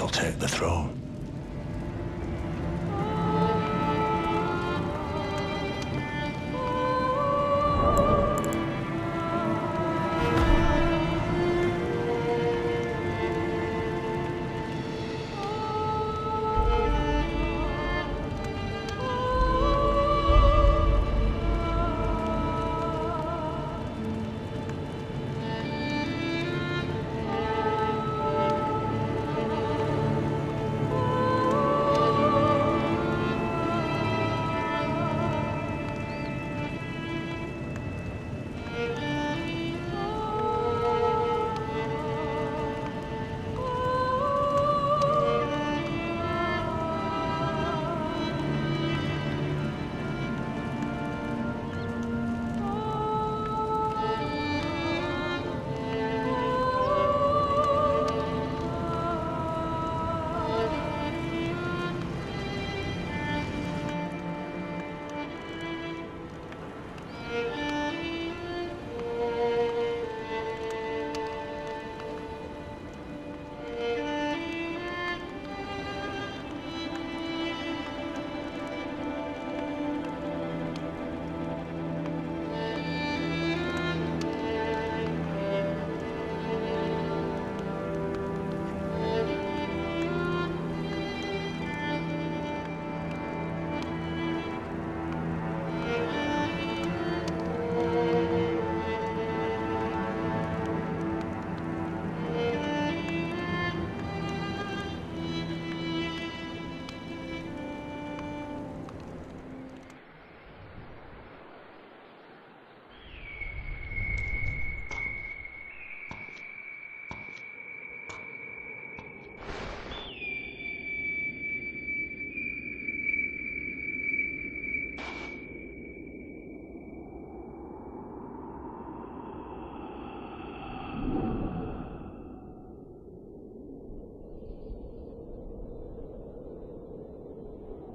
shall take the throne.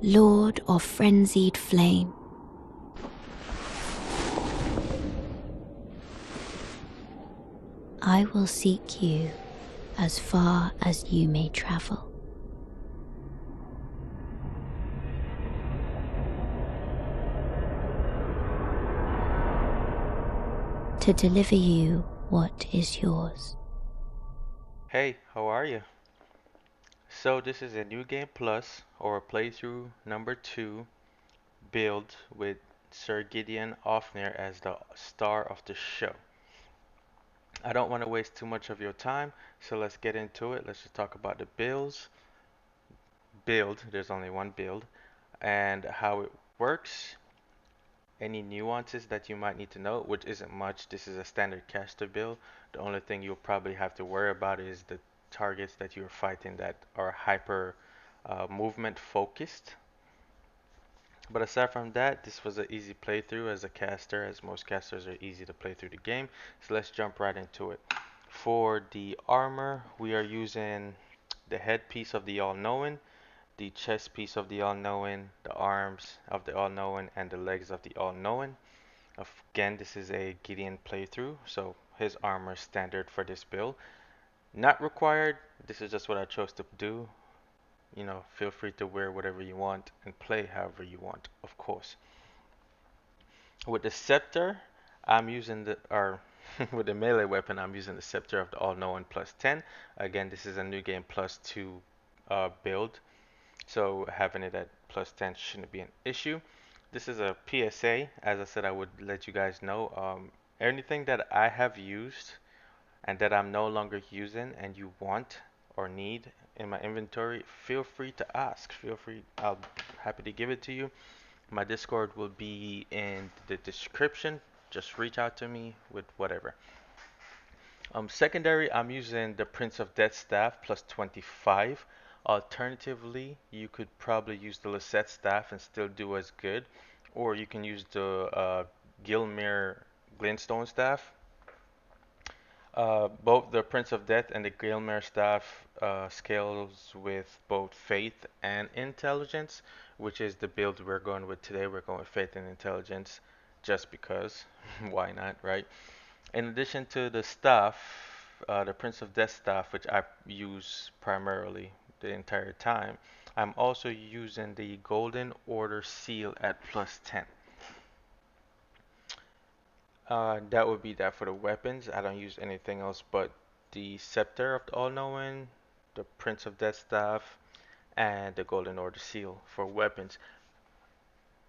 Lord of frenzied flame, I will seek you as far as you may travel. To deliver you what is yours. Hey, how are you? So this is a new game plus or playthrough number 2 build with Sir Gideon Ofnir as the star of the show. I don't want to waste too much of your time, so let's get into it. Let's just talk about the build, there's only one build, and how it works, any nuances that you might need to know, which isn't much. This is a standard caster build. The only thing you'll probably have to worry about is the targets that you're fighting that are hyper movement focused. But aside from that, this was an easy playthrough as a caster, as most casters are easy to play through the game. So let's jump right into it. For the armor, we are using the headpiece of the All-Knowing, the chest piece of the All-Knowing, the arms of the All-Knowing, and the legs of the All-Knowing. Again, this is a Gideon playthrough, so his armor is standard for this build. Not required, this is just what I chose to do. You know, feel free to wear whatever you want and play however you want, of course. With the scepter, I'm using with the melee weapon, I'm using the scepter of the All-Knowing +10. Again, this is a new game +2 build, so having it at +10 shouldn't be an issue. This is a PSA. As I said, I would let you guys know. Anything that I have used and that I'm no longer using and you want or need in my inventory, feel free to ask. Feel free, I'll happy to give it to you. My Discord will be in the description. Just reach out to me with whatever. Secondary, I'm using the Prince of Death staff +25. Alternatively, you could probably use the Lisette staff and still do as good, or you can use the Gilmere Glintstone staff. Both the Prince of Death and the Gilmere staff scales with both faith and intelligence, which is the build we're going with today. We're going with faith and intelligence just because. Why not, right? In addition to the staff, the Prince of Death Staff, which I use primarily the entire time. I'm also using the Golden Order Seal at +10. That would be that for the weapons. I don't use anything else but the Scepter of the All-Knowing, the Prince of Death Staff, and the Golden Order Seal for weapons.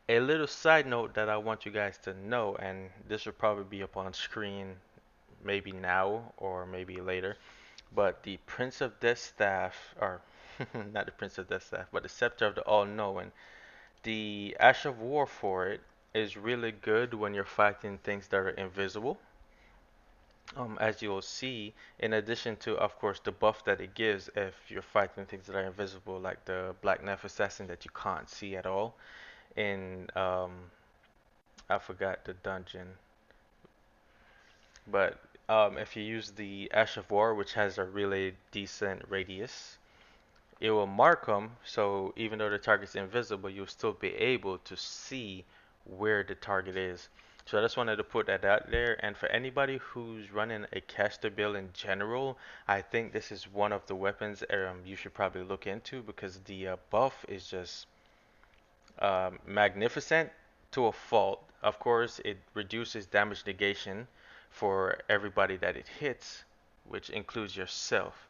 A little side note that I want you guys to know, and this will probably be up on screen maybe now or maybe later, but the Prince of Death Staff, or not the Prince of Death Staff, but the Scepter of the All-Knowing, the Ash of War for it is really good when you're fighting things that are invisible. As you'll see, in addition to, of course, the buff that it gives if you're fighting things that are invisible, like the Black Knife Assassin that you can't see at all. In I forgot the dungeon, but if you use the Ash of War, which has a really decent radius, it will mark them. So even though the target's invisible, you'll still be able to see where the target is. So I just wanted to put that out there. And for anybody who's running a caster build in general, I think this is one of the weapons you should probably look into, because the buff is just magnificent to a fault. Of course, it reduces damage negation for everybody that it hits, which includes yourself.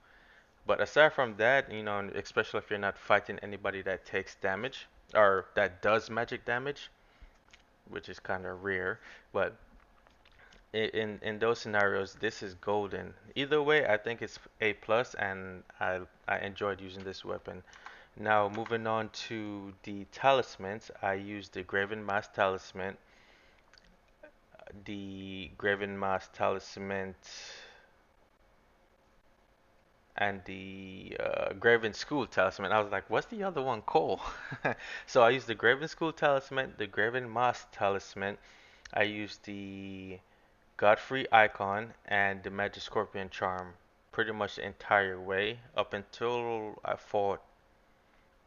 But aside from that, especially if you're not fighting anybody that takes damage or that does magic damage, which is kind of rare, but in those scenarios, this is golden. Either way, I think it's A plus, and I enjoyed using this weapon. Now moving on to the talismans, I used the Graven Mask Talisman, the Graven Mask Talisman, and the Graven School Talisman. I was like, what's the other one called? So I used the Graven School Talisman, the Graven Mask Talisman. I used the Godfrey Icon and the Magic Scorpion Charm pretty much the entire way up until I fought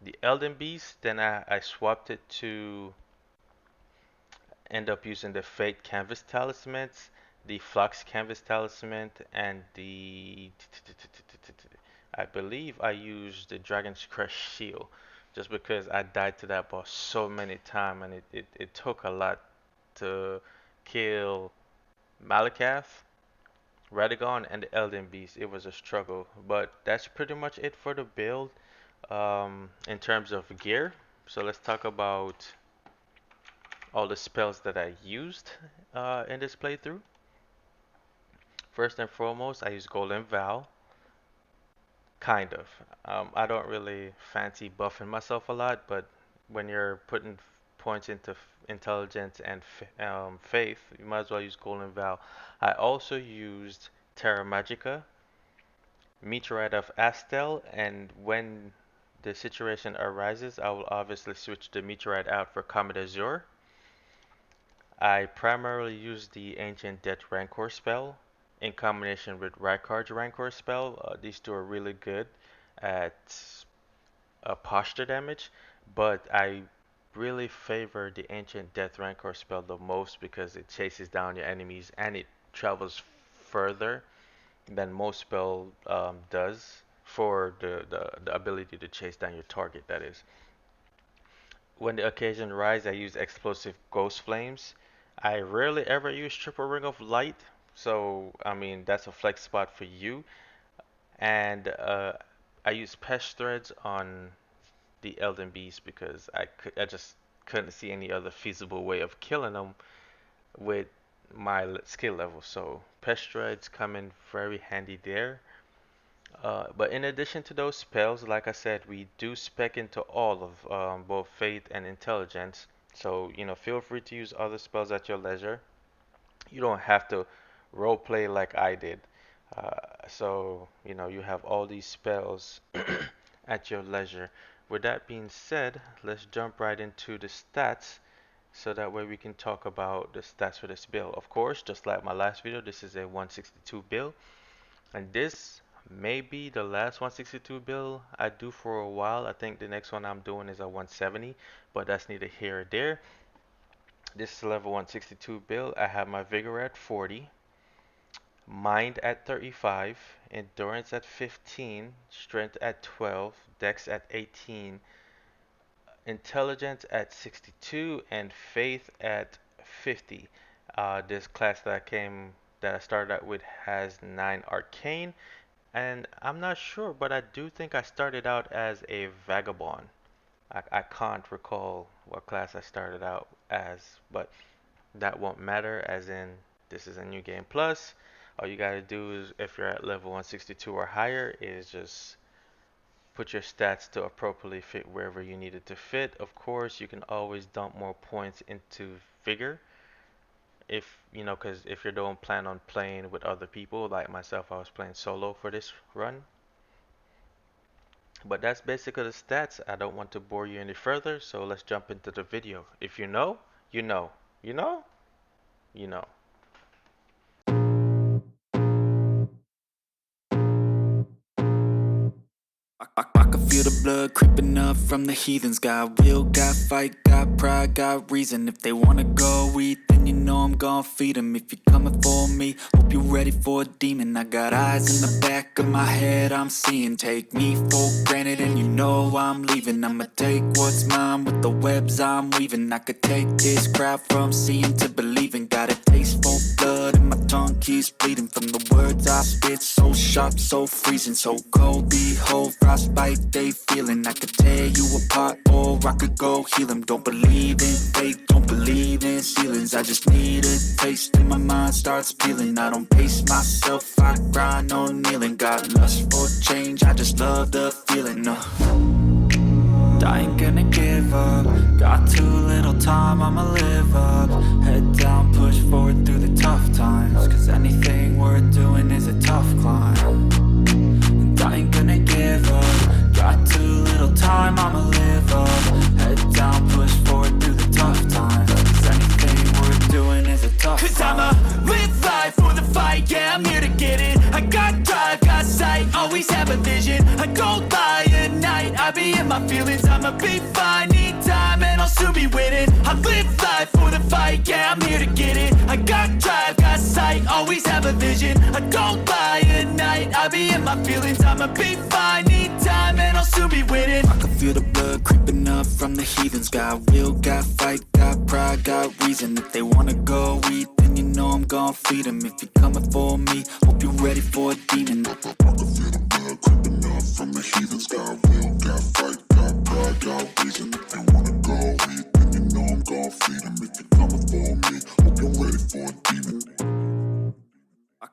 the Elden Beast. Then I swapped it to end up using the Fate Canvas Talismans, the Flux Canvas Talisman, and the I believe I used the Dragon's Crest Shield, just because I died to that boss so many times, and it took a lot to kill Maliketh, Radagon, and the Elden Beast. It was a struggle, but that's pretty much it for the build in terms of gear. So let's talk about all the spells that I used in this playthrough. First and foremost, I use Golden Vow. Kind of. I don't really fancy buffing myself a lot, but when you're putting points into intelligence and faith, you might as well use Golden Vow. I also used Terra Magica, Meteorite of Astel, and when the situation arises, I will obviously switch the Meteorite out for Comet Azure. I primarily use the Ancient Death Rancor spell in combination with Rykard's Rancor spell. These two are really good at posture damage, but I really favor the Ancient Death Rancor spell the most because it chases down your enemies and it travels further than most spell does for the ability to chase down your target, that is. When the occasion arises, I use explosive ghost flames. I rarely ever use triple ring of light, so I mean that's a flex spot for you. And I use pest threads on the Elden Beast because I just couldn't see any other feasible way of killing them with my skill level. So pest threads come in very handy there. But in addition to those spells, like I said, we do spec into all of both faith and intelligence. So, feel free to use other spells at your leisure. You don't have to role play like I did. So, you have all these spells at your leisure. With that being said, let's jump right into the stats so that way we can talk about the stats for this build. Of course, just like my last video, this is a 162 build. And this may be the last 162 build I do for a while. I think the next one I'm doing is a 170, but that's neither here or there. This is level 162 build. I have my vigor at 40. Mind at 35, Endurance at 15, Strength at 12, Dex at 18, Intelligence at 62, and Faith at 50. This class that I started out with has 9 Arcane, and I'm not sure, but I do think I started out as a Vagabond. I can't recall what class I started out as, but that won't matter, as in this is a new game plus. All you gotta do is, if you're at level 162 or higher, is just put your stats to appropriately fit wherever you need it to fit. Of course, you can always dump more points into vigor if you know, because if you don't plan on playing with other people, like myself, I was playing solo for this run. But that's basically the stats. I don't want to bore you any further, so let's jump into the video. If you know, you know. You know? You know. I can feel the blood creeping up from the heathens. Got will, got fight, got pride, got reason. If they wanna go eat, then you know I'm gon' feed them. If you're coming for me, hope you're ready for a demon. I got eyes in the back of my head, I'm seeing. Take me for granted and you know I'm leaving. I'ma take what's mine with the webs I'm weaving. I could take this crowd from seeing to believing. Got a taste for blood and my tongue keeps bleeding. From the words I spit, so sharp, so freezing, so cold. Behold, frostbite they feeling. I could tear you apart or I could go heal them. Don't believe in fate, don't believe in ceilings. I just need a taste and my mind starts peeling. I don't pace myself, I grind on kneeling. Got lust for change, I just love the feeling. I ain't gonna give up. Got too little time, I'ma live up. Head down, push forward through the tough times. Cause anything worth doing is a tough climb. And I ain't gonna give up. Got too little time, I'ma live up. Head down, push forward through the tough times. Cause anything worth doing is a tough climb. Cause I'ma live life for the fight, yeah, I'm here to get it. I got drive, got sight, always have a vision. I go by at night, I be in my feelings. I'ma be fine, need time, and I'll soon be winning. I live life for the fight, yeah, I'm here to get it. I got drive, got sight, always have a vision. I go by at night, I be in my feelings. I'ma be fine, need time, and I'll soon be winning. I can feel the blood creeping up from the heathens. Got will, got fight, got pride, got reason. If they wanna go eat, then you know I'm gon' feed them. If you're coming for me, hope you're ready for a demon. I can feel the blood creeping up from the heathens. Got will, got fight, got pride, got reason. If they wanna go eat, then you know I'm gon' feed them. If you're coming for me, hope you're ready for a demon.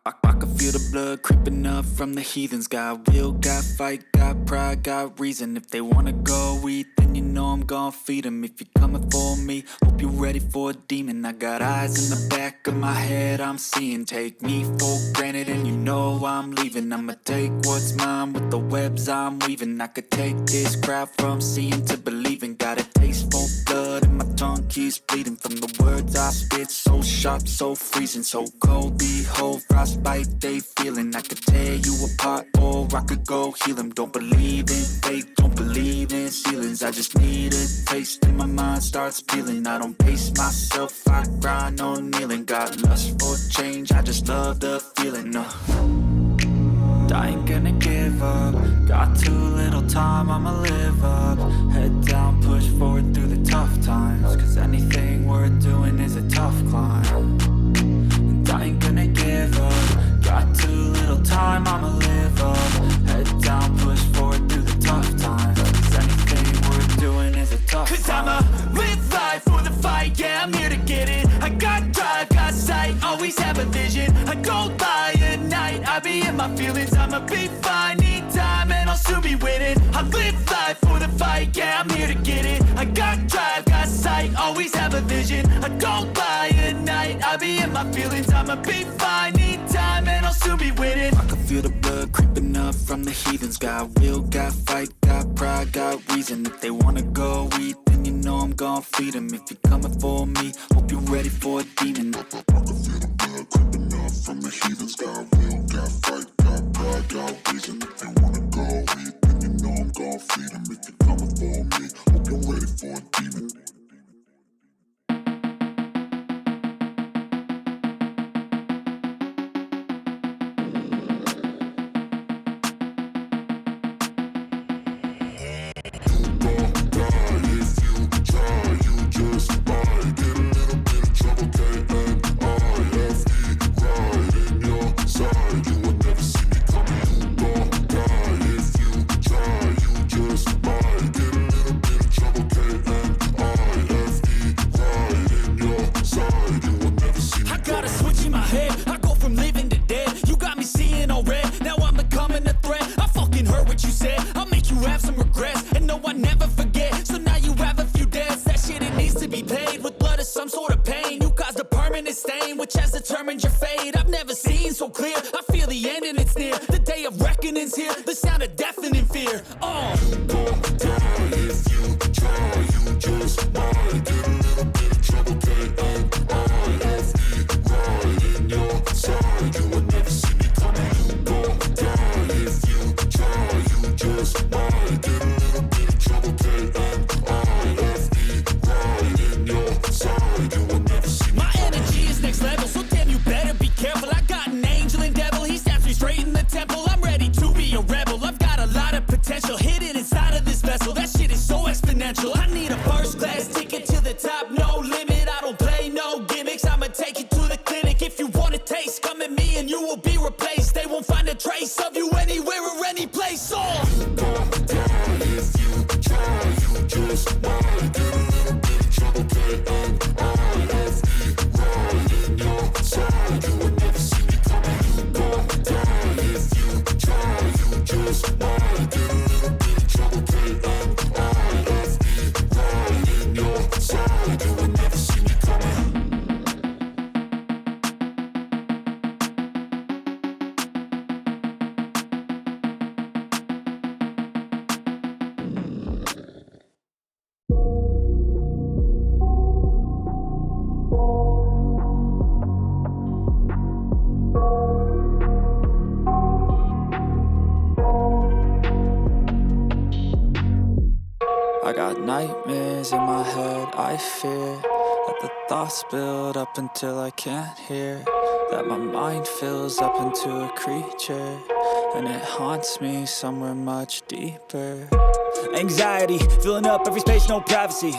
I can feel the blood creeping up from the heathens. Got will, got fight, got pride, got reason. If they wanna go eat, then you know I'm gon' feed them. If you're coming for me, hope you're ready for a demon. I got eyes in the back of my head, I'm seeing. Take me for granted and you know I'm leaving. I'ma take what's mine with the webs I'm weaving. I could take this crowd from seeing to believing. Got a taste for blood and my tongue keeps bleeding. From the words I spit, so sharp, so freezing, so cold. Behold, frostbite they feeling. I could tear you apart or I could go heal them. Don't believe in fate, don't believe in ceilings. I just need a taste and my mind starts peeling. I don't pace myself, I grind on kneeling. Got lust for change, I just love the feeling. I ain't gonna give up. Got too little time, I'ma live up. Head down, push forward through the tough times. Cause anything worth doing is a tough climb. And I ain't gonna give up. Got too little time, I'ma live up. Head down, push forward through the tough times. Cause anything worth doing is a tough climb. Cause I'ma live life for the fight, yeah, I'm here to get it. I got drive, got sight, always have a vision. I go by at night, I be in my feelings. I'ma be fine, need time, and I'll soon be winning. I live life for the fight, yeah, I'm here to get it. I got drive, got sight, always have a vision. I go by at night, I be in my feelings. I'ma be fine, need time, and I'll soon be winning. I can feel the blood creeping up from the heathens. Got will, got fight, got pride, got reason. If they wanna go eat, then you know I'm gon' feed them. If you're coming for me, hope you're ready for a demon. I can feel the blood creeping up from the heathens. Got will, got fight, got pride, got reason. If they wanna go eat, then you know I'm gon' feed them. If you're coming for me, hope you're ready for a demon. never seen so clear. I feel the end and it's near. The day of reckoning's here. The sound of deafening fear. You gon' die if you try. You just might get a little bit of trouble. K-N-I-F-E, right in your side. You will never see me coming. You gon' die if you try. You just might get a little bit of trouble. K-N-I-F-E, right in your side. You will never see me. My energy is next level, so damn you better be careful. I got an angel and devil, he stabs me straight in the temple. I'm ready to be a rebel, I've got a lot of potential hidden inside of this vessel. That shit is so exponential. I need a first class ticket to the top, no limit. I don't play no gimmicks, I'ma take you to the clinic. If you want a taste, come at me and you will be replaced. They won't find a trace of you anywhere or any place. You gon' die if you try. You just might get a little bit of trouble. K-N-I-F-E, right in your side. You will never see me coming. You gon' die if you try. You just might get a little bit of trouble. K-N-I-F-E, right in your side. You will never see me coming. I got nightmares in my head, I fear that the thoughts build up until I can't hear, that my mind fills up into a creature, and it haunts me somewhere much deeper. Anxiety, filling up every space, no privacy.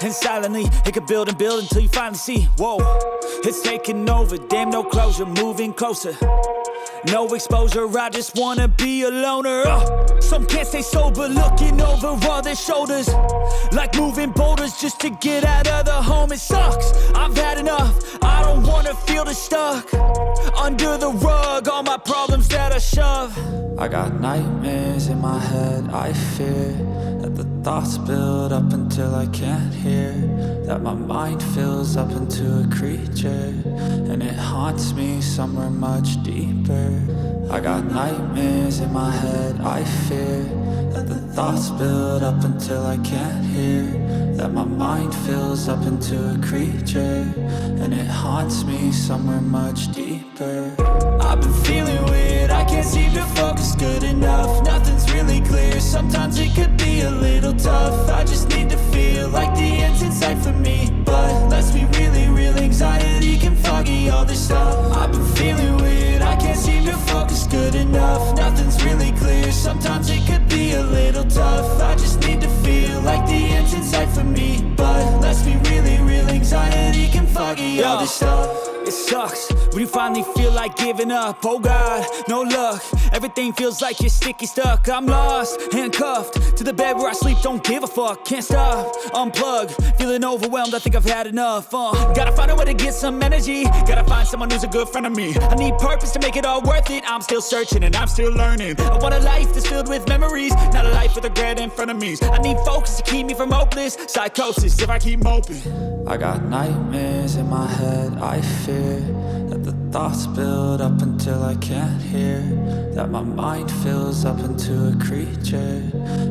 And silently, it could build and build until you finally see, whoa, it's taking over, damn no closure, moving closer. No exposure, I just wanna be a loner. Some can't stay sober, looking over all their shoulders, like moving boulders just to get out of the home. It sucks, I've had enough, I don't wanna feel the stuck under the rug, all my problems that I shove. I got nightmares in my head, I fear that the thoughts build up until I can't hear, that my mind fills up into a creature, and it haunts me somewhere much deeper. I got nightmares in my head, I fear that the thoughts build up until I can't hear, that my mind fills up into a creature, and it haunts me somewhere much deeper. I've been feeling weird, I can't seem to focus good enough. Nothing's really clear, sometimes it could be a little tough. I just need to feel like the end's in sight for me, but let's be really real, anxiety can foggy all this stuff. I've been feeling weird, I can't seem to focus good enough. Nothing's really clear, sometimes it could be a little tough. I just need to feel like the end's in sight for me, but let's be really real, anxiety can foggy all this stuff. It sucks when you finally feel like giving up. Oh God, no luck, everything feels like you're sticky stuck. I'm lost, handcuffed to the bed where I sleep, don't give a fuck. Can't stop, unplug, feeling overwhelmed, I think I've had enough. Gotta find a way to get some energy, gotta find someone who's a good friend of me. I need purpose to make it all worth it, I'm still searching and I'm still learning. I want a life that's filled with memories, not a life with regret and frenemies. I need focus to keep me from hopeless psychosis if I keep moping. I got nightmares in my head, I fear that the thoughts build up until I can't hear, that my mind fills up into a creature,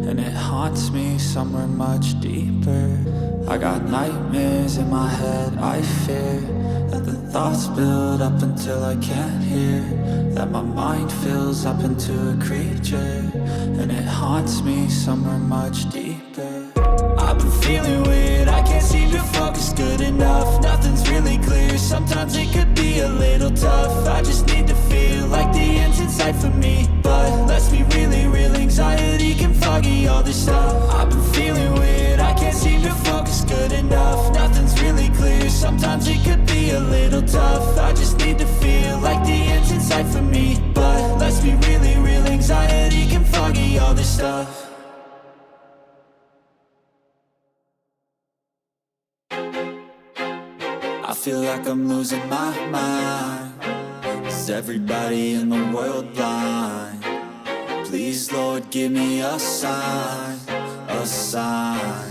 and it haunts me somewhere much deeper. I got nightmares in my head, I fear that the thoughts build up until I can't hear, that my mind fills up into a creature, and it haunts me somewhere much deeper. I've been feeling weird, I can't seem to focus good enough. Nothing's really clear, sometimes it could be a little tough. I just need to feel like the end's in sight for me, but let's be really real, anxiety can foggy all this stuff. I've been feeling weird, I can't seem to focus good enough. Nothing's really clear, sometimes it could be a little tough. I just need to feel like the end's in sight for me, but let's be really real, anxiety can foggy all this stuff. I feel like I'm losing my mind. Is everybody in the world blind? Please, Lord, give me a sign, a sign.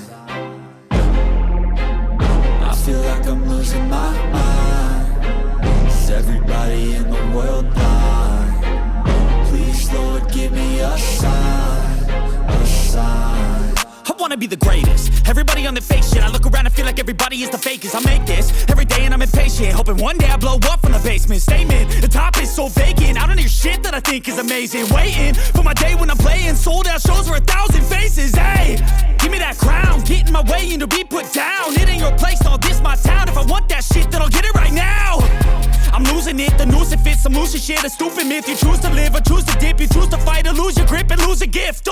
I feel like I'm losing my mind. Is everybody in the world blind? Please, Lord, give me a sign, a sign. I wanna be the greatest. Everybody on the fake shit. I look around and feel like everybody is the fakest. I make this every day and I'm impatient, hoping one day I blow up from the basement. Statement, the top is so vacant. I don't hear shit that I think is amazing. Waiting for my day when I'm playing sold out shows for 1,000 faces. Hey, give me that crown, get in my way and to be put down. It ain't your place, all this my town. If I want that shit, then I'll get it right now. I'm losing it, the noose it fits. I'm losing shit, a stupid myth. You choose to live or choose to dip. You choose to fight or lose your grip and lose a gift.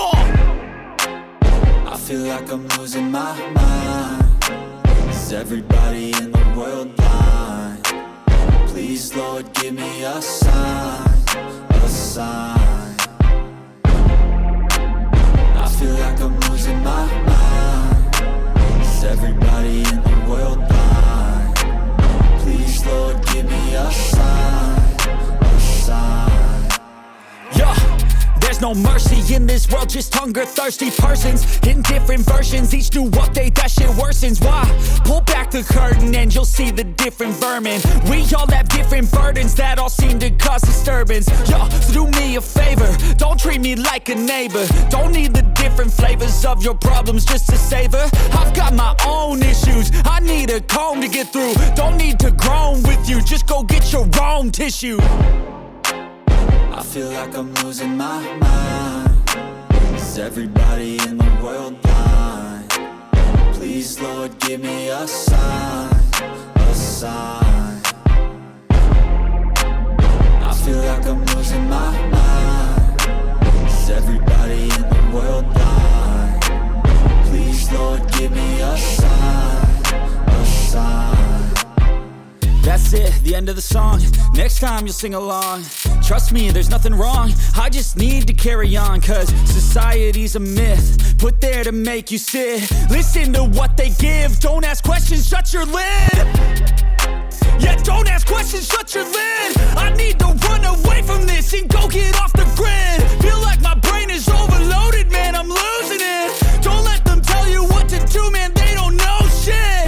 I feel like I'm losing my mind. Is everybody in the world blind? Please, Lord, give me a sign, a sign. I feel like I'm losing my mind. Is everybody in the world blind? Please, Lord, give me a sign, a sign. Yeah. There's no mercy in this world, just hunger-thirsty persons in different versions, each new update, that shit worsens. Why? Pull back the curtain and you'll see the different vermin. We all have different burdens that all seem to cause disturbance. Yo, so do me a favor, don't treat me like a neighbor. Don't need the different flavors of your problems just to savor. I've got my own issues, I need a comb to get through. Don't need to groan with you, just go get your own tissue. I feel like I'm losing my mind. Is everybody in the world blind? Please, Lord, give me a sign, a sign. I feel like I'm losing my mind. Is everybody in the world blind? Please, Lord, give me a sign, a sign. That's it, the end of the song. Next time you'll sing along. Trust me, there's nothing wrong. I just need to carry on, cause society's a myth put there to make you sit. Listen to what they give. Don't ask questions, shut your lid. Yeah, don't ask questions, shut your lid. I need to run away from this and go get off the grid. Feel like my brain is overloaded, man, I'm losing it. Don't let them tell you what to do, man, they don't know shit.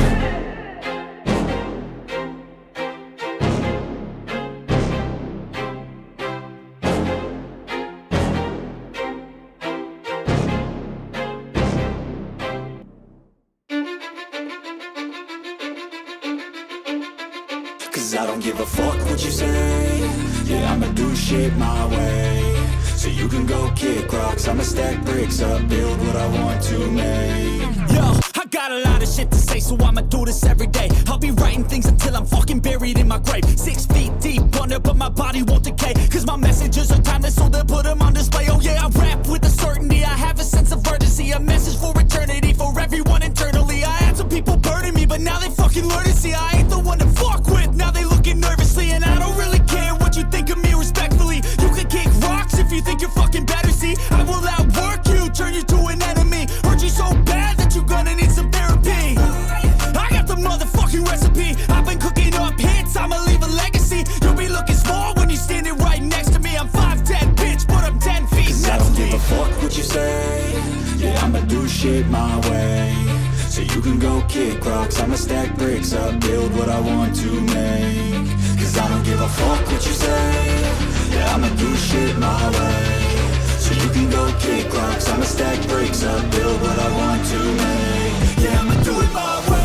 Cause I don't give a fuck what you say. Yeah, I'ma do shit my way. So you can go kick rocks, I'ma stack bricks up, build what I want to make. Yo, I got a lot of shit to say, so I'ma do this every day. I'll be writing things until I'm fucking buried in my grave. 6 feet deep under, but my body won't decay. Cause my messages are timeless, so they'll put them on display. Oh yeah, I rap with a certainty, I have a sense of urgency. A message for eternity, for everyone internally. I had some people burning me, but now they fucking learn to see I ain't the one to fuck with. Now they looking nervously, and I don't really care what you think of me respectfully. You can kick rocks if you think you're fucking better, see. I will outwork you, turn you to an enemy. Hurt you so bad that you're gonna need some therapy. I got the motherfucking recipe. I've been cooking up hits, I'ma leave a legacy. You'll be looking small when you're standing right next to me. I'm 5'10", bitch, but I'm 10 feet. Cause I don't give a fuck what you say. Yeah, I'ma do shit my way. So you can go kick rocks, I'ma stack bricks up, build what I want to make. Cause I don't give a fuck what you say. Yeah, I'ma do shit my way. So you can go kick rocks, I'ma stack bricks up, build what I want to make. Yeah, I'ma do it my way.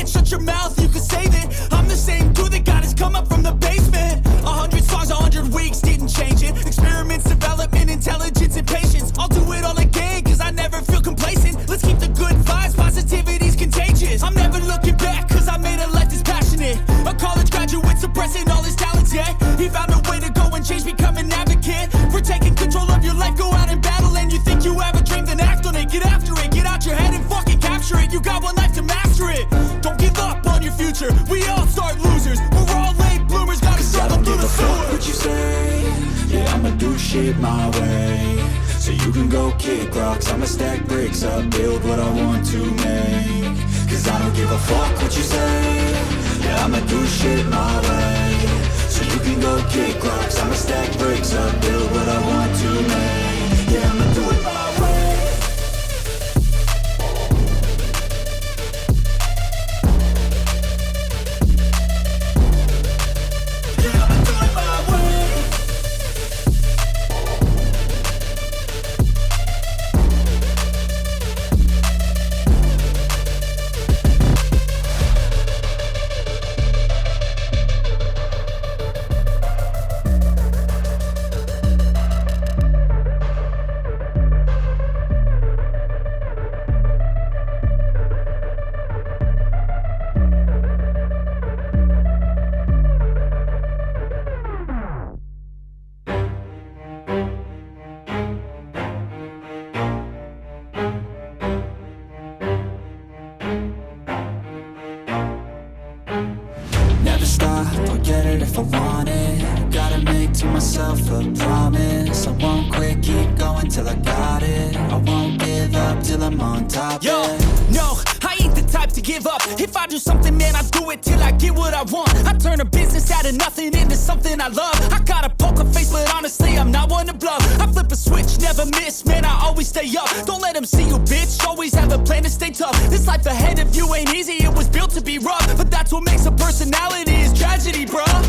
Shut your mouth, you can save it. I'm the same dude that got his come up from the basement. 100 songs, 100 weeks, didn't change it. Experiments, development, intelligence, and patience. I'll do it all again, cause I never feel complacent. Let's keep the good vibes, positivity's contagious. I'm never looking back, cause I made a life that's passionate. A college graduate suppressing all his talents, yeah. He found a way to go and change, become an advocate. For taking control of your life, go out and battle. And you think you have a dream, then act on it. Get after it, get out your head and fucking capture it. You got one life to master it. Don't give up on your future, we all start losers. We're all late bloomers, gotta struggle through the sewer. What you say? Yeah, I'ma do shit my way. can go kick rocks, I'ma stack bricks up, build what I want to make. Cause I don't give a fuck what you say, yeah, I'ma do shit my way. So you can go kick rocks, I'ma stack bricks up, build what I want to make. Yeah, I'ma do it my way. If I want it, gotta make to myself a promise. I won't quit, keep going till I got it. I won't give up till I'm on top. Yo, no, I ain't the type to give up. If I do something, man, I do it till I get what I want. I turn a business out of nothing into something I love. I got a poker face, but honestly, I'm not one to bluff. I flip a switch, never miss, man, I always stay up. Don't let them see you, bitch, always have a plan to stay tough. This life ahead of you ain't easy, it was built to be rough. But that's what makes a personality, is tragedy, bruh.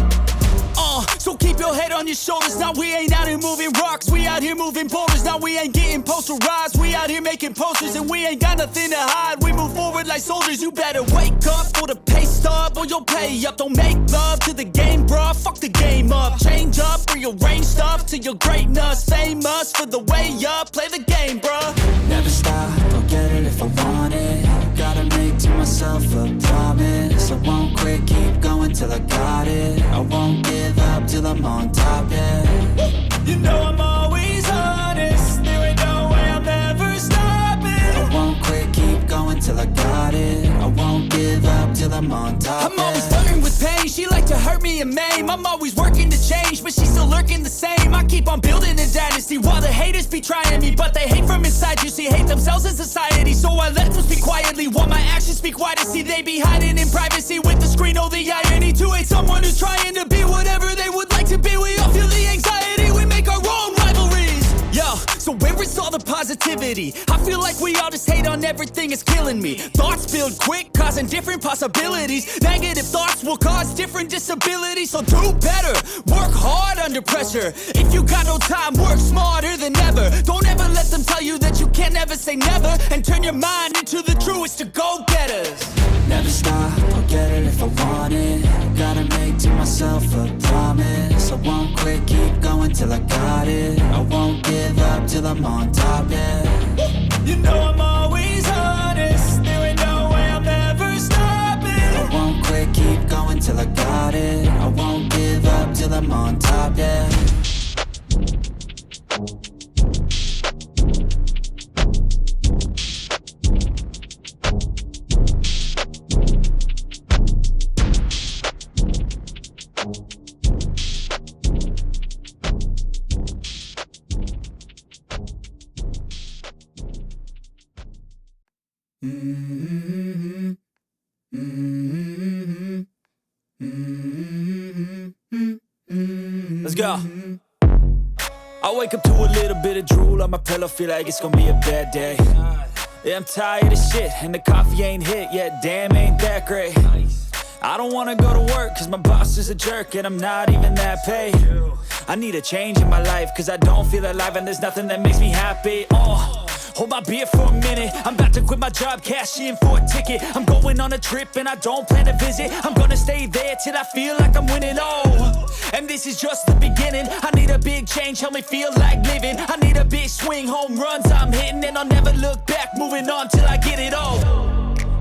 So keep your head on your shoulders. Now we ain't out here moving rocks, we out here moving boulders. Now we ain't getting posterized, we out here making posters. And we ain't got nothing to hide, we move forward like soldiers. You better wake up for the pay stub, or you'll pay up. Don't make love to the game, bruh, fuck the game up. Change up, rearrange stuff to your greatness. Famous for the way up, play the game, bruh. Never stop, I'll get it if I want it. Gotta make to myself a promise. I won't quit, keep going till I got it. I won't give up till I'm on top, yeah. You know I'm always honest, there ain't no way I'm ever stopping. I won't quit, keep going till I got it. I won't give up till I'm on top, I'm always flirting with pain, she like to hurt me and maim. I'm always working to change, but she's still lurking the same. I keep on building a dynasty while the haters be trying me. But they hate from inside, you see, hate themselves in society. So I let them speak quietly while my actions speak wider. See, they be hiding in privacy with the screen. Oh, the irony to hate someone who's trying to be whatever they would like to be. We all feel the anxiety, we make our own rivalries. Yo, so where is all the positivity? I feel like we all just hate on everything, it's killing me. Thoughts build quick, causing different possibilities. Negative thoughts will cause different disabilities. So do better, work hard under pressure. If you got no time, work smarter than ever. Don't ever let them tell you that you can't never say never. And turn your mind into the truest of go-getters. Never stop, I'll get it if I want it. Gotta make to myself a promise. I won't quit, keep going till I got it. I won't give up till I'm on top, yeah. You know I'm always honest, there ain't no way I'm ever stopping. I won't quit, keep going till I got it. I won't give up till I'm on top, yeah. Let's go. I wake up to a little bit of drool on my pillow, feel like it's gonna be a bad day. Yeah, I'm tired of shit, and the coffee ain't hit yet, damn, ain't that great. I don't wanna go to work, cause my boss is a jerk, and I'm not even that paid. I need a change in my life, cause I don't feel alive, and there's nothing that makes me happy. Hold my beer for a minute, I'm about to quit my job, cash in for a ticket. I'm going on a trip and I don't plan to visit. I'm gonna stay there till I feel like I'm winning, and this is just the beginning. I need a big change, help me feel like living. I need a big swing, home runs I'm hitting. And I'll never look back, moving on till I get it all.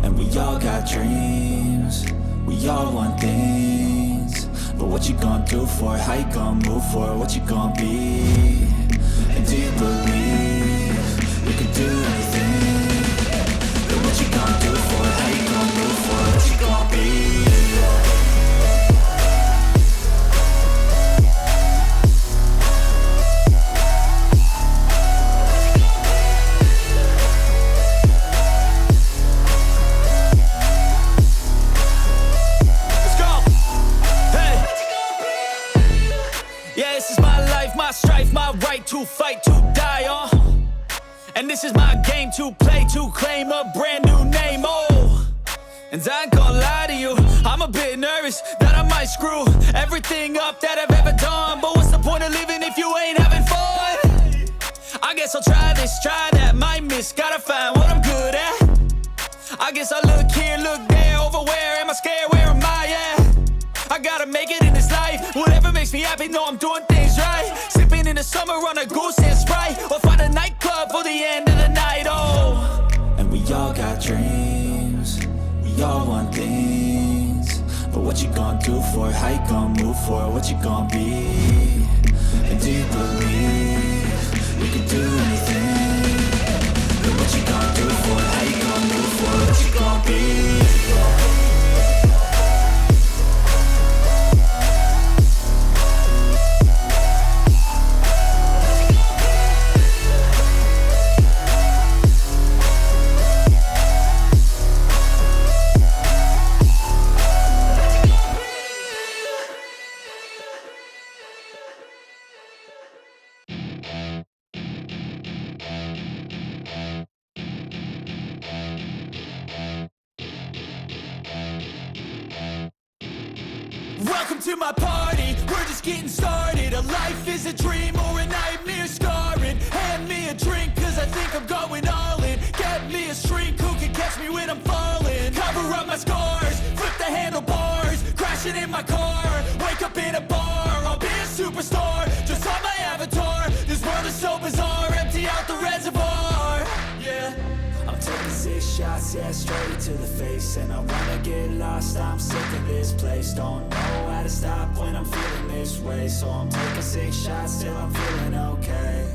And we all got dreams, we all want things. But what you gonna do for it, how you gonna move for it, what you gonna be? And do you believe you can do anything? But what you gonna do for it, how you gonna move for it, what you gonna be? And this is my game to play, to claim a brand new name, oh. And I ain't gonna lie to you, I'm a bit nervous that I might screw everything up that I've ever done. But what's the point of living if you ain't having fun? I guess I'll try this, try that, might miss, gotta find what I'm good at. I guess I look here, look there, over where am I scared, where am I at? I gotta make it in this life, whatever makes me happy, know I'm doing things right. Sipping in the summer on a goose and Sprite, or find a nightclub for the end of the night, oh. And we all got dreams, we all want things. But what you gonna do for it, how you gonna move for it, what you gonna be? And do you believe you can do anything? But what you gonna do for it, how you gonna move for it, what you gonna be? Welcome to my party, we're just getting started. A life is a dream or a nightmare scarring. Hand me a drink cause I think I'm going all in. Get me a shrink who can catch me when I'm falling. Cover up my scars, flip the handlebars. Crashing in my car, wake up in a bar. I'll be a superstar, just on my avatar. This world is so bizarre, empty out the reservoir. Yeah, I'm taking 6 shots, yeah, straight to the face. And I wanna get lost, I'm sick of this place. Don't know how to stop when I'm feeling this way. So I'm taking 6 shots till I'm feeling okay.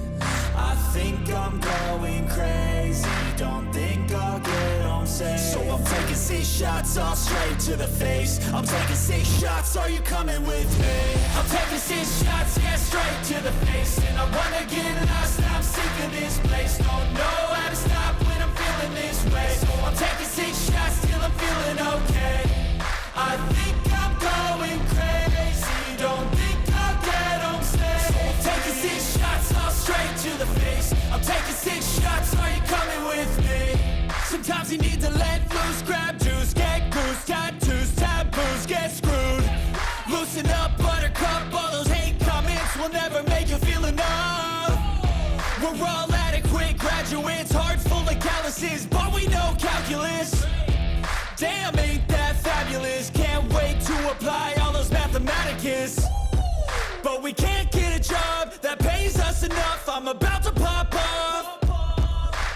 I think I'm going crazy, don't think I'll get home safe. So I'm taking 6 shots, all straight to the face. I'm taking 6 shots, are you coming with me? I'm taking 6 shots, yeah, straight to the face. And I wanna get lost, I'm sick of this place. Don't know how to stop when I'm feeling this way. So I'm taking 6 shots till I'm feeling okay. I think I'm going crazy, don't think I'll get home safe. So I'm taking 6 shots, all straight to the face. I'm taking 6 shots, are you coming with me? Sometimes you need to let loose, grab juice, get goose, tattoos, taboos, get screwed. Loosen up, buttercup, all those hate comments will never make you feel enough. We're all adequate graduates, heart full of calluses, but we know calculus. Damn, ain't that fabulous? Can't wait to apply all those mathematicus. But we can't get a job that pays us enough. I'm about to pop off.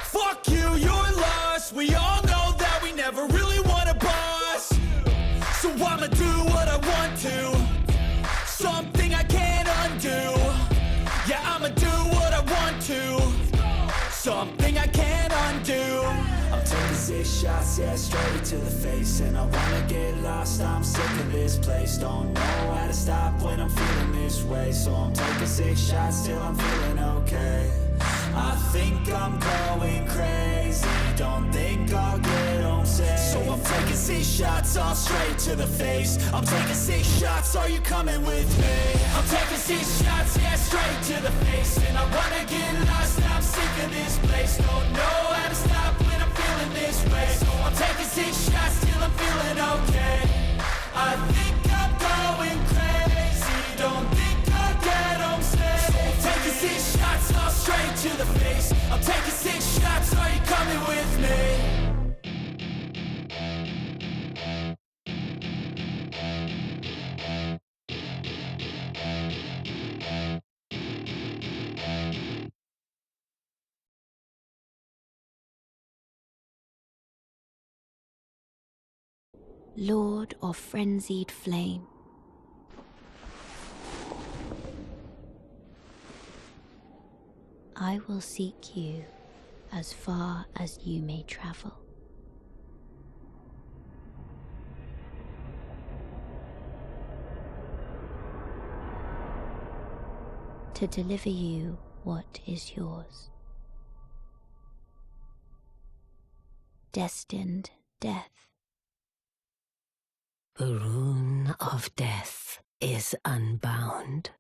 Fuck you, you're lost. We all know that we never really want a boss. So I'ma do what I want to, something I can't undo. Yeah, I'ma do what I want to, something I can't undo. I'm taking 6 shots, yeah, straight to the face. And I wanna get lost, I'm sick of this place. Don't know how to stop when I'm feeling this way. So I'm taking 6 shots till I'm feeling okay. I think I'm going crazy, don't think I'll get home safe. So I'm taking 6 shots, all straight to the face. I'm taking 6 shots, are you coming with me? I'm taking 6 shots, yeah, straight to the face. And I wanna get lost, I'm sick of this place. Don't know how to stop when I'm feeling this way. So I'm taking 6 shots till I'm feeling okay. I think I'm going crazy, don't think I'll get home safe. So I'm taking 6 shots, all straight to the face. I'm taking 6 shots, are you coming with me? Lord of frenzied flame, I will seek you as far as you may travel. To deliver you what is yours. Destined death. The rune of death is unbound.